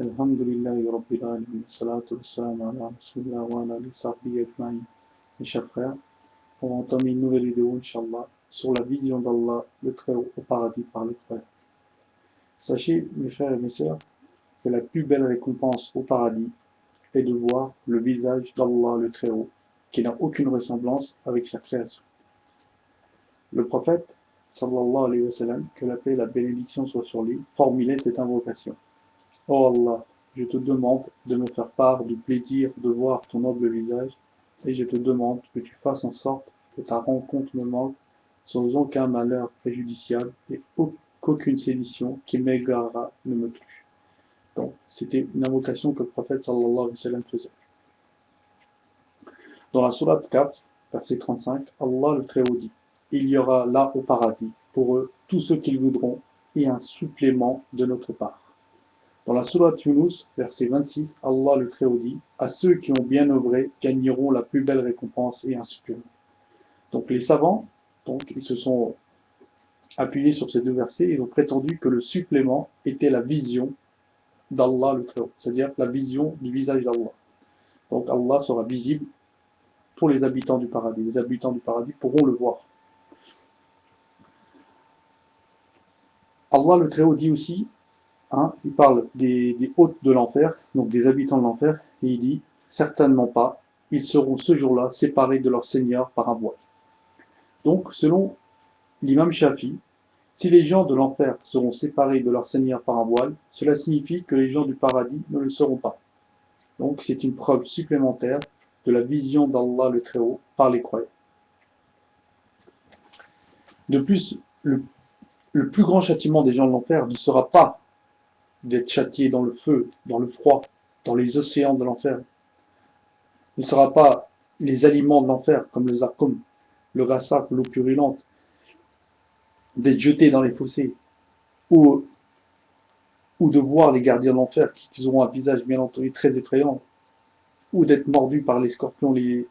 Alhamdulillahi Rabbil Alamin, salatu wassalamu ala Rasulillah wa ala alihi wa sahbihi ajma'in. Mes chers frères, on va entamer une nouvelle vidéo, Inch'Allah, sur la vision d'Allah, le Très-Haut, au paradis par le frère. Sachez, mes frères et mes sœurs, que la plus belle récompense au paradis est de voir le visage d'Allah, le Très-Haut, qui n'a aucune ressemblance avec sa création. Le prophète, sallallahu alayhi wa sallam, que la paix et la bénédiction soient sur lui, formulait cette invocation. Ô Allah, je te demande de me faire part du plaisir de voir ton noble visage, et je te demande que tu fasses en sorte que ta rencontre me manque sans aucun malheur préjudiciable et qu'aucune sédition qui m'égarera ne me touche. Donc, c'était une invocation que le prophète sallallahu alayhi wa sallam faisait. Dans la sourate 4, verset 35, Allah le Très-Haut dit: il y aura là au paradis, pour eux, tous ceux qu'ils voudront, et un supplément de notre part. Dans la sourate Yunus, verset 26, Allah le Très-Haut dit: à ceux qui ont bien œuvré gagneront la plus belle récompense et un supplément. Donc les savants, ils se sont appuyés sur ces deux versets et ont prétendu que le supplément était la vision d'Allah le Très-Haut, c'est-à-dire la vision du visage d'Allah. Donc Allah sera visible pour les habitants du paradis. Les habitants du paradis pourront le voir. Allah le Très-Haut dit aussi, il parle des hôtes de l'enfer, donc des habitants de l'enfer, et il dit: certainement pas, ils seront ce jour-là séparés de leur Seigneur par un voile. Donc, selon l'imam Shafi, si les gens de l'enfer seront séparés de leur Seigneur par un voile, cela signifie que les gens du paradis ne le seront pas. Donc, c'est une preuve supplémentaire de la vision d'Allah le Très-Haut par les croyants. De plus, le plus grand châtiment des gens de l'enfer ne sera pas d'être châtiés dans le feu, dans le froid, dans les océans de l'enfer. Ne sera pas les aliments de l'enfer, comme le zarqum, le rassaf, l'eau purulente, d'être jetés dans les fossés, ou de voir les gardiens de l'enfer, qui auront un visage bien entendu très effrayant, ou d'être mordus par les scorpions et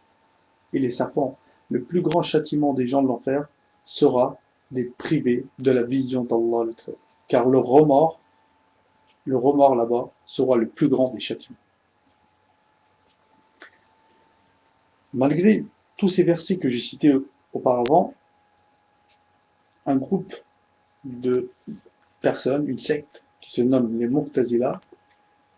les serpents. Le plus grand châtiment des gens de l'enfer sera d'être privés de la vision d'Allah le Très-Haut. Car le remords là-bas sera le plus grand des châtiments. Malgré tous ces versets que j'ai cités auparavant, un groupe de personnes, une secte qui se nomme les Mu'tazila,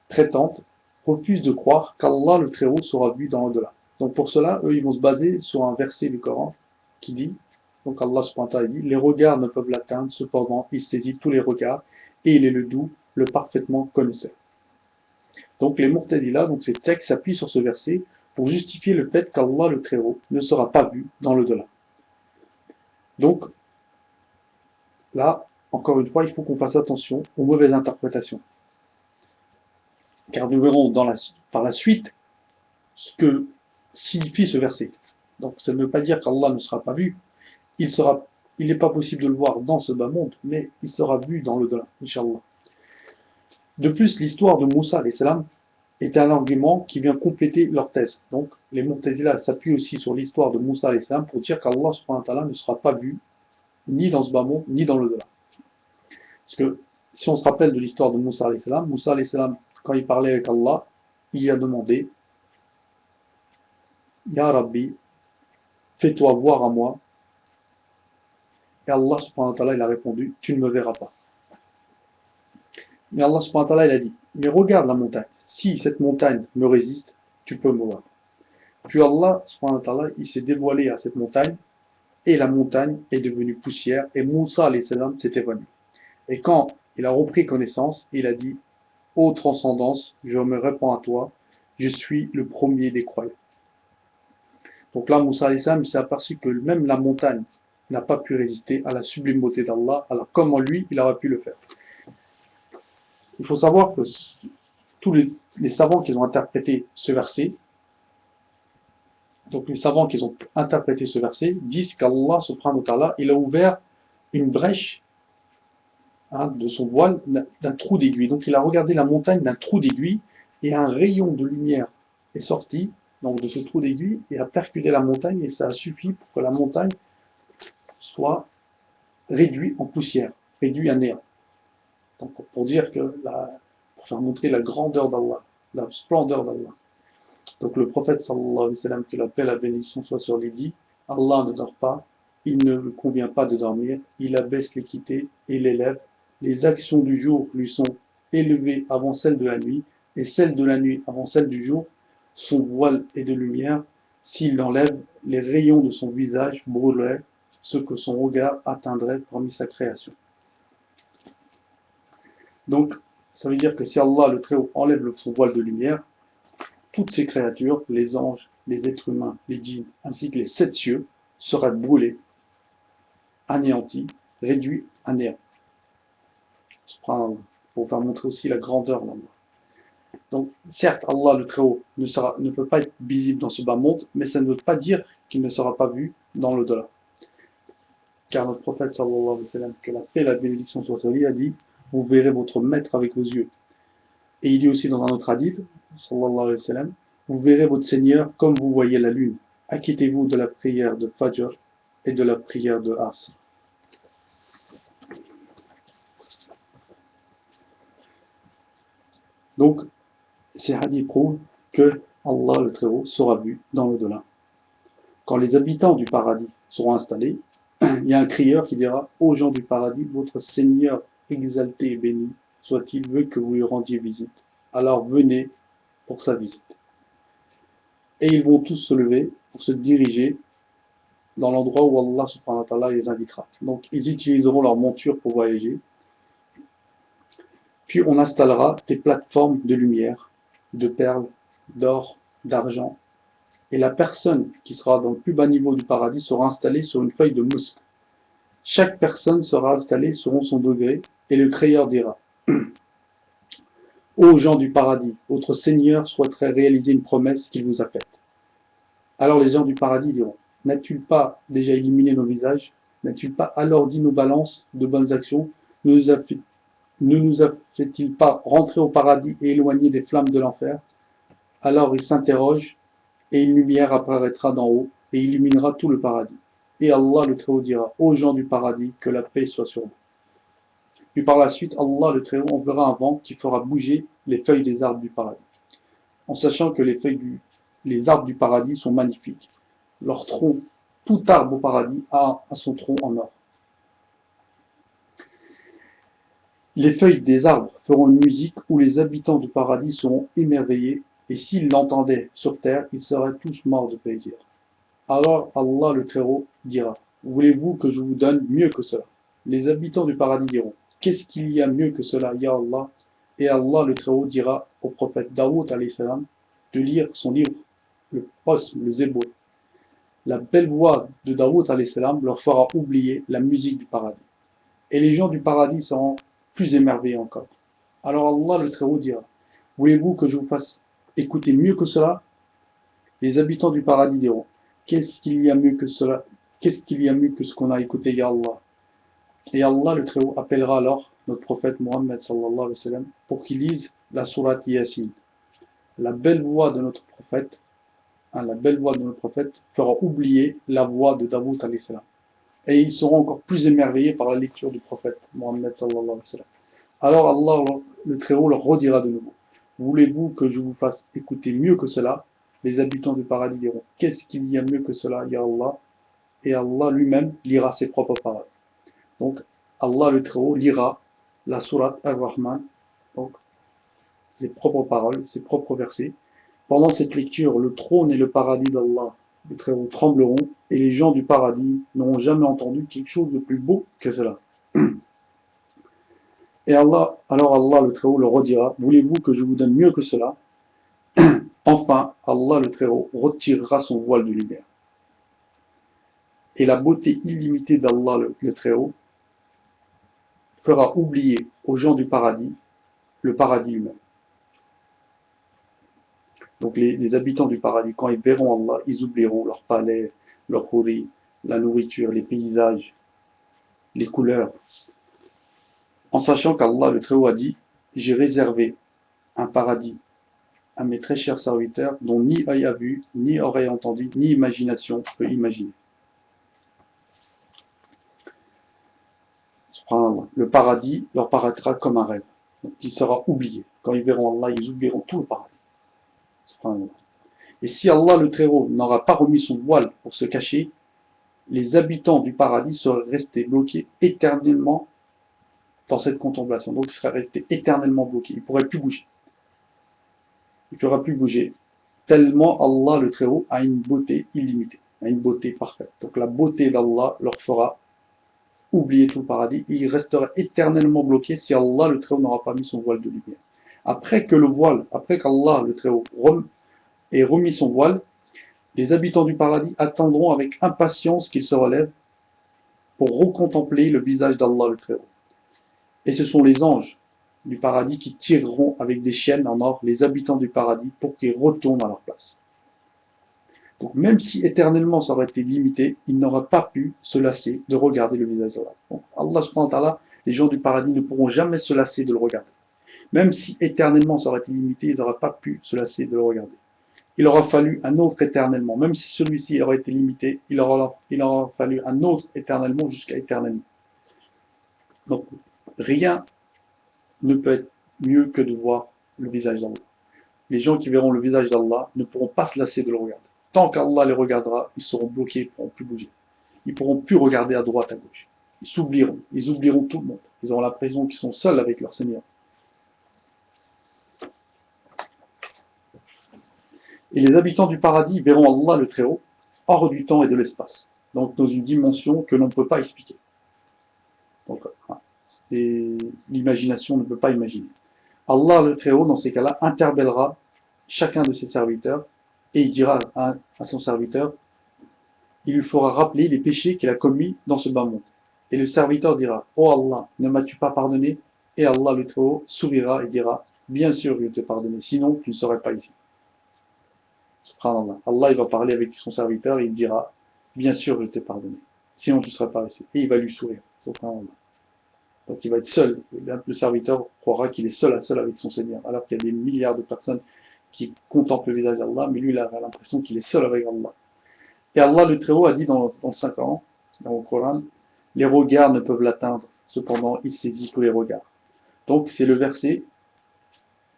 prétendent, refusent de croire qu'Allah le Très-Haut sera vu dans l'au-delà. Donc pour cela, eux, ils vont se baser sur un verset du Coran qui dit, donc Allah subhanahu wa ta'ala dit: les regards ne peuvent l'atteindre, cependant il saisit tous les regards et il est le doux, le parfaitement connaisseur. Donc les Mu'tazila, donc ces textes s'appuient sur ce verset pour justifier le fait qu'Allah le Très-Haut ne sera pas vu dans l'au-delà. Donc là, encore une fois, il faut qu'on fasse attention aux mauvaises interprétations. Car nous verrons par la suite ce que signifie ce verset. Donc ça ne veut pas dire qu'Allah ne sera pas vu. Il n'est pas possible de le voir dans ce bas monde, mais il sera vu dans l'au-delà, Inch'Allah. De plus, l'histoire de Moussa alayhi salam est un argument qui vient compléter leur thèse. Donc les Mu'tazila s'appuient aussi sur l'histoire de Moussa alayhi salam pour dire qu'Allah subhanahu wa ta'ala ne sera pas vu ni dans ce bas monde, ni dans l'au-delà. Parce que si on se rappelle de l'histoire de Moussa alayhi salam, quand il parlait avec Allah, il a demandé: Ya Rabbi, fais-toi voir à moi. Et Allah subhanahu wa ta'ala, il a répondu: tu ne me verras pas. Mais Allah subhanahu wa ta'ala, il a dit: mais regarde la montagne. Si cette montagne me résiste, tu peux me voir. Puis Allah subhanahu wa ta'ala, il s'est dévoilé à cette montagne, et la montagne est devenue poussière, et Moussa alayhi salam s'est évanoui. Et quand il a repris connaissance, il a dit: ô transcendance, je me répands à toi, je suis le premier des croyants. Donc là, Moussa alayhi salam s'est aperçu que même la montagne n'a pas pu résister à la sublime beauté d'Allah. Alors comment lui, il aurait pu le faire? Il faut savoir que tous les savants qui ont interprété ce verset, donc les savants qui ont interprété ce verset, disent qu'Allah subhanahu wa ta'ala, il a ouvert une brèche de son voile, d'un trou d'aiguille. Donc il a regardé la montagne d'un trou d'aiguille, et un rayon de lumière est sorti donc de ce trou d'aiguille et a percuté la montagne, et ça a suffi pour que la montagne soit réduite en poussière, réduite à néant. Donc pour dire que le pour faire montrer la grandeur d'Allah, la splendeur d'Allah. Donc le prophète sallallahu alayhi wa sallam, que la paix et la bénédiction soient sur lui, dit: Allah ne dort pas, il ne lui convient pas de dormir, il abaisse l'équité et l'élève. Les actions du jour lui sont élevées avant celles de la nuit, et celles de la nuit avant celles du jour. Son voile est de lumière. S'il l'enlève, les rayons de son visage brûleraient ce que son regard atteindrait parmi sa création. Donc, ça veut dire que si Allah le Très-Haut enlève son voile de lumière, toutes ces créatures, les anges, les êtres humains, les djinns, ainsi que les 7 cieux, seraient brûlés, anéantis, réduits à néant. Pour faire montrer aussi la grandeur d'Allah. Donc, certes, Allah le Très-Haut ne peut pas être visible dans ce bas monde, mais ça ne veut pas dire qu'il ne sera pas vu dans l'au-delà. Car notre prophète, sallallahu alayhi wa sallam, que la paix et la bénédiction soient sur lui, a dit: vous verrez votre maître avec vos yeux. Et il dit aussi dans un autre hadith, sallallahu alayhi wa sallam, vous verrez votre Seigneur comme vous voyez la lune. Acquittez-vous de la prière de Fajr et de la prière de Asr. Donc, ces hadiths prouvent que Allah le Très-Haut sera vu dans l'au-delà. Quand les habitants du paradis seront installés, il y a un crieur qui dira: ô gens du paradis, votre Seigneur exalté et béni soit-il veut que vous lui rendiez visite. Alors venez pour sa visite. Et ils vont tous se lever pour se diriger dans l'endroit où Allah subhanahu wa ta'ala les invitera. Donc ils utiliseront leur monture pour voyager. Puis on installera des plateformes de lumière, de perles, d'or, d'argent. Et la personne qui sera dans le plus bas niveau du paradis sera installée sur une feuille de mousse. Chaque personne sera installée selon son degré, et le Créateur dira: ô gens du paradis, votre Seigneur souhaiterait réaliser une promesse qu'il vous a faite. Alors les gens du paradis diront: n'a-t-il pas déjà illuminé nos visages? N'a-t-il pas alourdi nos balances de bonnes actions? Ne nous a fait-il pas rentrer au paradis et éloigner des flammes de l'enfer? Alors ils s'interrogent, et une lumière apparaîtra d'en haut, et illuminera tout le paradis. Et Allah le Très-Haut dira: ô gens du paradis, que la paix soit sur vous. Puis par la suite, Allah le Très-Haut enverra un vent qui fera bouger les feuilles des arbres du paradis. En sachant que les arbres du paradis sont magnifiques. Leur tronc, tout arbre au paradis a son tronc en or. Les feuilles des arbres feront une musique où les habitants du paradis seront émerveillés, et s'ils l'entendaient sur terre, ils seraient tous morts de plaisir. Alors Allah le Très-Haut dira: voulez-vous que je vous donne mieux que cela? Les habitants du paradis diront: qu'est-ce qu'il y a mieux que cela, ya Allah? Et Allah le Très-Haut dira au prophète Daoud alayhi salam de lire son livre, le Posm, le Zébur. La belle voix de Daoud alayhi salam leur fera oublier la musique du paradis. Et les gens du paradis seront plus émerveillés encore. Alors Allah le Très-Haut dira: voulez-vous que je vous fasse écouter mieux que cela? Les habitants du paradis diront: qu'est-ce qu'il y a mieux que cela? Qu'est-ce qu'il y a mieux que ce qu'on a écouté, ya Allah? Et Allah le Très-Haut appellera alors notre prophète Mohammed sallallahu alayhi wa sallam pour qu'il lise la sourate Yasin. La belle voix de notre prophète, fera oublier la voix de Daoud alayhi salam. Et ils seront encore plus émerveillés par la lecture du prophète Mohammed sallallahu alayhi wa sallam. Alors Allah le Très-Haut leur redira de nouveau: voulez-vous que je vous fasse écouter mieux que cela? Les habitants du paradis diront: qu'est-ce qu'il y a mieux que cela, ya Allah? Et Allah lui-même lira ses propres paroles. Donc Allah le Très-Haut lira la sourate Ar-Rahman, donc ses propres paroles, ses propres versets. Pendant cette lecture, le trône et le paradis d'Allah le Très-Haut trembleront, et les gens du paradis n'auront jamais entendu quelque chose de plus beau que cela. Et alors Allah le Très-Haut leur redira: voulez-vous que je vous donne mieux que cela? Enfin, Allah le Très-Haut retirera son voile de lumière. Et la beauté illimitée d'Allah le Très-Haut fera oublier aux gens du paradis le paradis lui-même. Donc les habitants du paradis, quand ils verront Allah, ils oublieront leur palais, leur houri, la nourriture, les paysages, les couleurs, en sachant qu'Allah le Très-Haut a dit: j'ai réservé un paradis à mes très chers serviteurs dont ni œil a vu, ni oreille entendu, ni imagination peut imaginer. Subhanallah. Le paradis leur paraîtra comme un rêve. Donc, il sera oublié. Quand ils verront Allah, ils oublieront tout le paradis. Subhanallah. Et si Allah le Très-Haut n'aura pas remis son voile pour se cacher, les habitants du paradis seraient restés bloqués éternellement dans cette contemplation. Donc ils seraient restés éternellement bloqués. Ils ne pourraient plus bouger. Il ne pourra plus bouger. Tellement Allah le Très-Haut a une beauté illimitée, a une beauté parfaite. Donc la beauté d'Allah leur fera oublier tout le paradis et ils resteraient éternellement bloqués si Allah le Très-Haut n'aura pas mis son voile de lumière. Après que le voile, après qu'Allah le Très-Haut ait remis son voile, les habitants du paradis attendront avec impatience qu'il se relève pour recontempler le visage d'Allah le Très-Haut. Et ce sont les anges du paradis qui tireront avec des chaînes en or les habitants du paradis pour qu'ils retournent à leur place. Donc même si éternellement ça aurait été limité, il n'aura pas pu se lasser de regarder le visage d'Allah. Donc Allah subhanahu wa ta'ala, les gens du paradis ne pourront jamais se lasser de le regarder. Même si éternellement ça aurait été limité, ils n'auraient pas pu se lasser de le regarder. Il aura fallu un autre éternellement. Même si celui-ci aurait été limité, il aura fallu un autre éternellement jusqu'à éternellement. Donc rien ne peut être mieux que de voir le visage d'Allah. Les gens qui verront le visage d'Allah ne pourront pas se lasser de le regarder. Tant qu'Allah les regardera, ils seront bloqués, ils ne pourront plus bouger. Ils ne pourront plus regarder à droite, à gauche. Ils oublieront tout le monde. Ils auront l'impression qu'ils sont seuls avec leur Seigneur. Et les habitants du paradis verront Allah le Très-Haut hors du temps et de l'espace. Donc dans une dimension que l'on ne peut pas expliquer. Donc l'imagination ne peut pas imaginer. Allah le Très-Haut, dans ces cas-là, interpellera chacun de ses serviteurs et il dira à son serviteur, il lui fera rappeler les péchés qu'il a commis dans ce bas monde. Et le serviteur dira, oh Allah, ne m'as-tu pas pardonné? Et Allah le Très-Haut sourira et dira, bien sûr je t'ai pardonné, sinon tu ne serais pas ici. Subhanallah. Allah il va parler avec son serviteur et il dira, bien sûr je t'ai pardonné, sinon tu ne serais pas ici. Et il va lui sourire. Subhanallah. Donc il va être seul. Le serviteur croira qu'il est seul à seul avec son Seigneur, alors qu'il y a des milliards de personnes qui contemplent le visage d'Allah, mais lui il a l'impression qu'il est seul avec Allah. Et Allah le Très-Haut a dit dans le Coran, dans le Coran, les regards ne peuvent l'atteindre, cependant il saisit tous les regards. Donc c'est le verset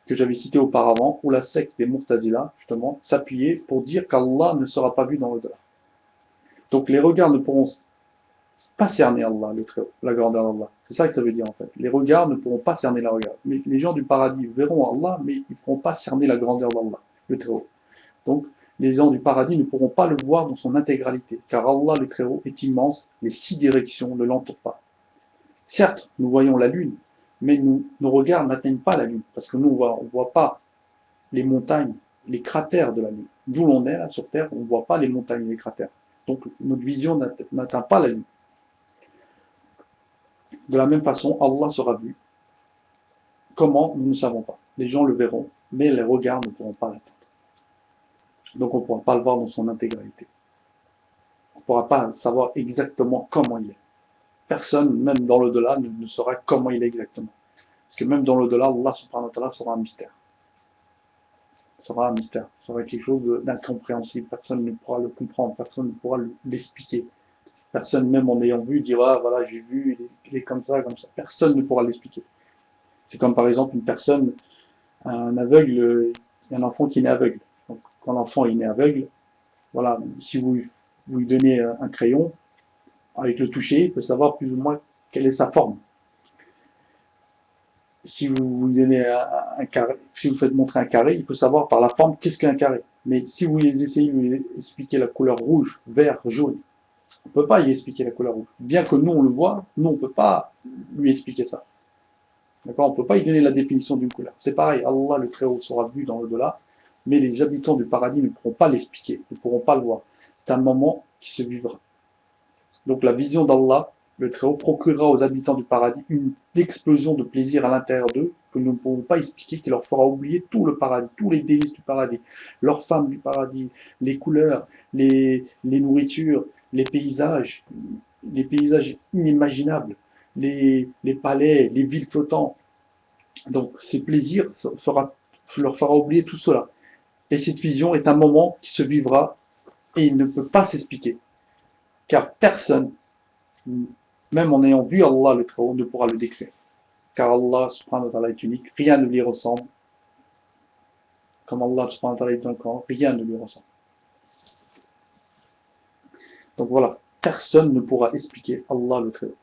que j'avais cité auparavant, où la secte des Mu'tazila, justement, s'appuyait pour dire qu'Allah ne sera pas vu dans l'au-delà. Donc les regards ne pourront pas cerner Allah, le Très-Haut, la grandeur d'Allah. C'est ça que ça veut dire en fait. Les regards ne pourront pas cerner la regard. Mais les gens du paradis verront Allah, mais ils ne pourront pas cerner la grandeur d'Allah, le Très-Haut. Donc les gens du paradis ne pourront pas le voir dans son intégralité, car Allah, le Très-Haut, est immense, les 6 directions ne l'entourent pas. Certes, nous voyons la lune, mais nos regards n'atteignent pas la lune, parce que nous, on ne voit pas les montagnes, les cratères de la lune. D'où l'on est, là, sur Terre, on ne voit pas les montagnes et les cratères. Donc notre vision n'atteint pas la lune. De la même façon, Allah sera vu. Comment? Nous ne savons pas. Les gens le verront, mais les regards ne pourront pas l'atteindre. Donc on ne pourra pas le voir dans son intégralité. On ne pourra pas savoir exactement comment il est. Personne, même dans l'au-delà, ne saura comment il est exactement. Parce que même dans l'au-delà, Allah subhanahu wa ta'ala sera un mystère. Sera un mystère. Ça sera quelque chose d'incompréhensible. Personne ne pourra le comprendre. Personne ne pourra l'expliquer. Personne, même en ayant vu, dira, voilà, j'ai vu, il est comme ça, comme ça. Personne ne pourra l'expliquer. C'est comme par exemple une personne, un aveugle, il y a un enfant qui est né aveugle. Donc, quand l'enfant est né aveugle, voilà, si vous lui donnez un crayon, avec le toucher, il peut savoir plus ou moins quelle est sa forme. Si vous lui donnez un carré, si vous faites montrer un carré, il peut savoir par la forme qu'est-ce qu'un carré. Mais si vous essayez de lui expliquer la couleur rouge, vert, jaune, on ne peut pas y expliquer la couleur rouge. Bien que nous on le voit, nous on ne peut pas lui expliquer ça. D'accord? On ne peut pas y donner la définition d'une couleur. C'est pareil, Allah le Très-Haut sera vu dans l'au-delà, mais les habitants du paradis ne pourront pas l'expliquer, ne pourront pas le voir. C'est un moment qui se vivra. Donc la vision d'Allah, le Très-Haut, procurera aux habitants du paradis une explosion de plaisir à l'intérieur d'eux que nous ne pouvons pas expliquer, qui leur fera oublier tout le paradis, tous les délices du paradis, leurs femmes du paradis, les couleurs, les nourritures, les paysages inimaginables, les palais, les villes flottantes. Donc ces plaisirs leur fera oublier tout cela. Et cette vision est un moment qui se vivra et il ne peut pas s'expliquer. Car personne, même en ayant vu Allah le Très-Haut, ne pourra le décrire. car Allah subhanahu wa ta'ala est unique, rien ne lui ressemble, comme Allah subhanahu wa ta'ala est dans le Coran, rien ne lui ressemble. Donc voilà, personne ne pourra expliquer Allah le Très-Haut.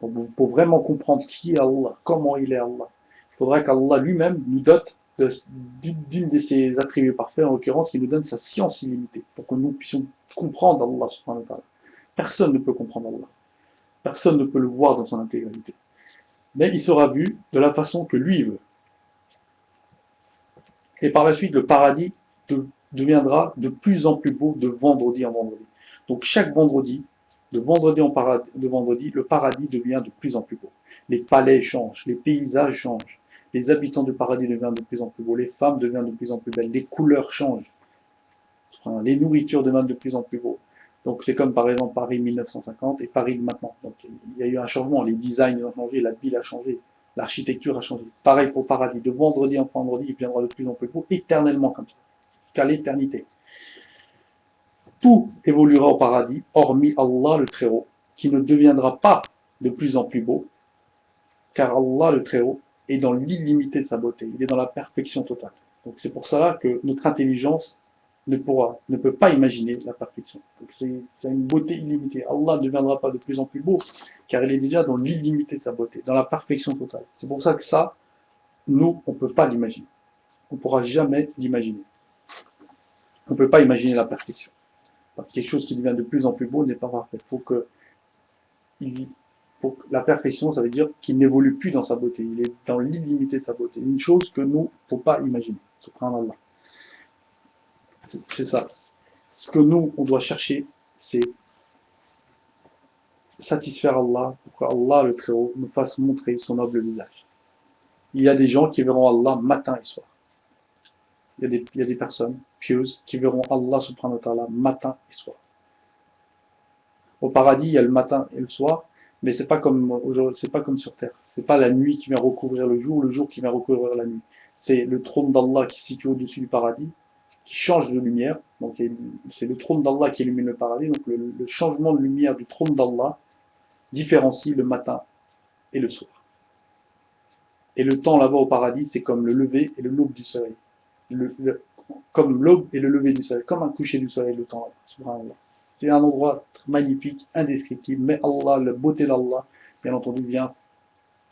Donc pour vraiment comprendre qui est Allah, comment il est Allah, il faudra qu'Allah lui-même nous dote d'une de ses attributs parfaits, en l'occurrence, qui nous donne sa science illimitée, pour que nous puissions comprendre Allah subhanahu wa ta'ala. Personne ne peut comprendre Allah. Personne ne peut le voir dans son intégralité. Mais il sera vu de la façon que lui veut. Et par la suite, le paradis deviendra de plus en plus beau de vendredi en vendredi. Donc chaque vendredi, de vendredi en vendredi, le paradis devient de plus en plus beau. Les palais changent, les paysages changent, les habitants du paradis deviennent de plus en plus beaux, les femmes deviennent de plus en plus belles, les couleurs changent, les nourritures deviennent de plus en plus beaux. Donc c'est comme par exemple Paris 1950 et Paris maintenant. Donc il y a eu un changement, les designs ont changé, la ville a changé, l'architecture a changé. Pareil pour le paradis, de vendredi en vendredi, il viendra de plus en plus beau, éternellement comme ça, jusqu'à l'éternité. Tout évoluera au paradis, hormis Allah le Très-Haut, qui ne deviendra pas de plus en plus beau, car Allah le Très-Haut est dans l'illimité de sa beauté, il est dans la perfection totale. Donc c'est pour cela que notre intelligence ne peut pas imaginer la perfection. Donc c'est une beauté illimitée. Allah ne deviendra pas de plus en plus beau, car il est déjà dans l'illimité de sa beauté, dans la perfection totale. C'est pour ça que ça, nous, on ne peut pas l'imaginer. On ne pourra jamais l'imaginer. On ne peut pas imaginer la perfection. Quelque chose qui devient de plus en plus beau n'est pas parfait. La perfection, ça veut dire qu'il n'évolue plus dans sa beauté. Il est dans l'illimité de sa beauté. Une chose que nous, ne pouvons pas imaginer. Subhanallah. C'est ça. Ce que nous, on doit chercher, c'est satisfaire Allah pour qu'Allah, le Très-Haut, nous fasse montrer son noble visage. Il y a des gens qui verront Allah matin et soir. Il y a des personnes pieuses qui verront Allah subhanahu wa ta'ala matin et soir. Au paradis, il y a le matin et le soir, mais c'est pas comme sur terre. C'est pas la nuit qui vient recouvrir le jour qui vient recouvrir la nuit. C'est le trône d'Allah qui se situe au-dessus du paradis, qui change de lumière. Donc c'est le trône d'Allah qui illumine le paradis. Donc le changement de lumière du trône d'Allah différencie le matin et le soir. Et le temps là-bas au paradis, c'est comme le lever et le l'aube du soleil. Comme l'aube et le lever du soleil, comme un coucher du soleil, le temps là-bas. Subhanallah. C'est un endroit magnifique, indescriptible, mais Allah, la beauté d'Allah, bien entendu, vient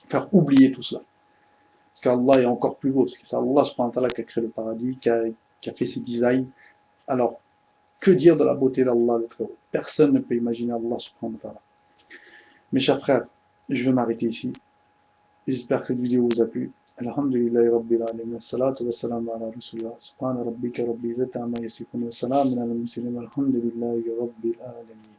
faire oublier tout cela. Parce qu'Allah est encore plus beau, c'est Allah subhanahu wa ta'ala qui a créé le paradis, qui a fait ses designs. Alors, que dire de la beauté d'Allah le Très-Haut? Personne ne peut imaginer Allah subhanahu wa ta'ala. Mes chers frères, je vais m'arrêter ici. J'espère que cette vidéo vous a plu. Alhamdulillahi Rabbil Alamin. Salatu wa salam ala Rasulullah. Subhana rabbika rabbil izzati amma yasifun wa salamun ala al-mursalin. Alhamdulillahi Rabbil Alamin.